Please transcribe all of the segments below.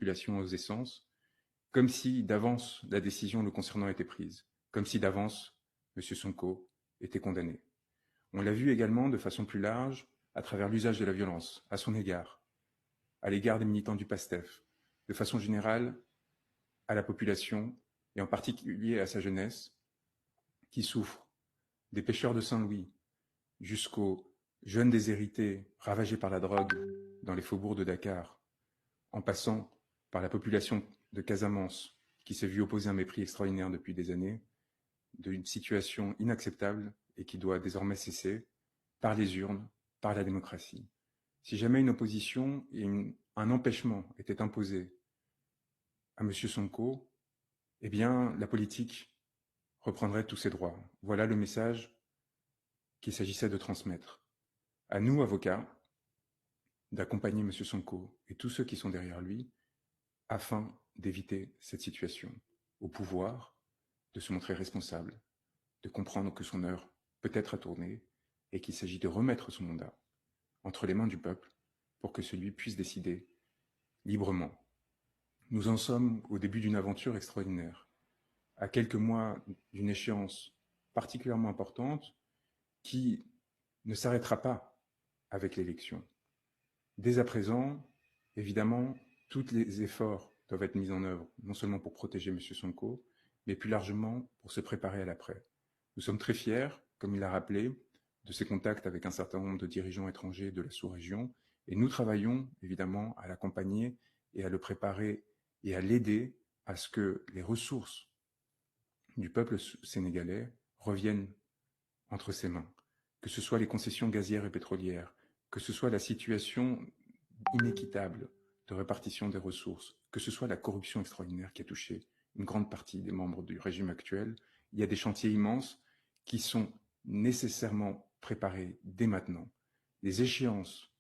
population aux essences, comme si d'avance la décision le concernant était prise, comme si d'avance M. Sonko était condamné. On l'a vu également de façon plus large à travers l'usage de la violence à son égard, à l'égard des militants du PASTEF, de façon générale à la population et en particulier à sa jeunesse qui souffre, des pêcheurs de Saint-Louis jusqu'aux jeunes déshérités ravagés par la drogue dans les faubourgs de Dakar, en passant par la population de Casamance qui s'est vue opposer un mépris extraordinaire depuis des années, d'une situation inacceptable et qui doit désormais cesser par les urnes, par la démocratie. Si jamais une opposition et un empêchement étaient imposés à M. Sonko, eh bien, la politique reprendrait tous ses droits. Voilà le message qu'il s'agissait de transmettre. À nous, avocats, d'accompagner M. Sonko et tous ceux qui sont derrière lui afin d'éviter cette situation. Au pouvoir, de se montrer responsable, de comprendre que son heure peut être à tourner et qu'il s'agit de remettre son mandat entre les mains du peuple pour que celui puisse décider librement. Nous en sommes au début d'une aventure extraordinaire, à quelques mois d'une échéance particulièrement importante qui ne s'arrêtera pas avec l'élection. Dès à présent, évidemment, tous les efforts doivent être mis en œuvre, non seulement pour protéger M. Sonko, mais plus largement pour se préparer à l'après. Nous sommes très fiers, comme il l'a rappelé, de ses contacts avec un certain nombre de dirigeants étrangers de la sous-région, et nous travaillons évidemment à l'accompagner et à le préparer et à l'aider à ce que les ressources du peuple sénégalais reviennent entre ses mains, que ce soit les concessions gazières et pétrolières, que ce soit la situation inéquitable de répartition des ressources, que ce soit la corruption extraordinaire qui a touché une grande partie des membres du régime actuel. Il y a des chantiers immenses qui sont nécessairement préparés dès maintenant. Les échéances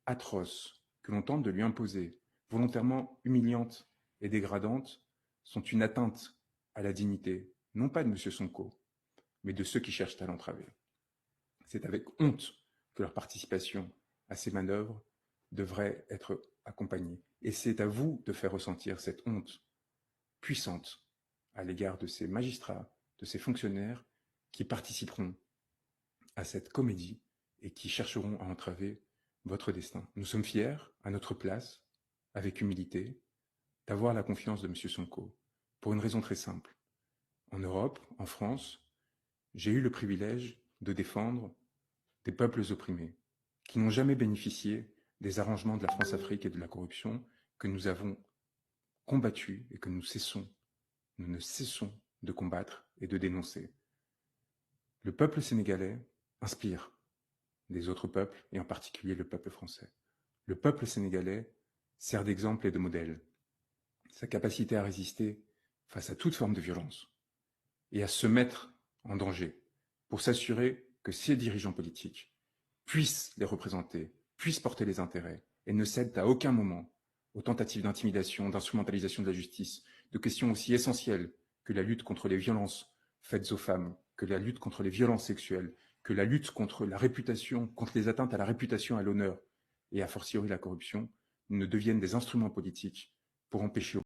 atroces que l'on tente de lui imposer, volontairement humiliantes et dégradantes, sont une atteinte à la dignité, non pas de M. Sonko, mais de ceux qui cherchent à l'entraver. C'est avec honte que leur participation à ces manœuvres devrait être accompagnée. Et c'est à vous de faire ressentir cette honte puissante à l'égard de ces magistrats, de ces fonctionnaires qui participeront à cette comédie et qui chercheront à entraver votre destin. Nous sommes fiers, à notre place, avec humilité, d'avoir la confiance de M. Sonko, pour une raison très simple. En Europe, en France, j'ai eu le privilège de défendre des peuples opprimés, qui n'ont jamais bénéficié des arrangements de la France-Afrique et de la corruption que nous avons combattus et que nous ne cessons de combattre et de dénoncer. Le peuple sénégalais inspire les autres peuples, et en particulier le peuple français. Le peuple sénégalais sert d'exemple et de modèle. Sa capacité à résister face à toute forme de violence et à se mettre en danger pour s'assurer que ses dirigeants politiques puissent les représenter, puissent porter les intérêts et ne cèdent à aucun moment aux tentatives d'intimidation, d'instrumentalisation de la justice, de questions aussi essentielles que la lutte contre les violences faites aux femmes, que la lutte contre les violences sexuelles, que la lutte contre la réputation, contre les atteintes à la réputation, à l'honneur et a fortiori la corruption, ne deviennent des instruments politiques pour empêcher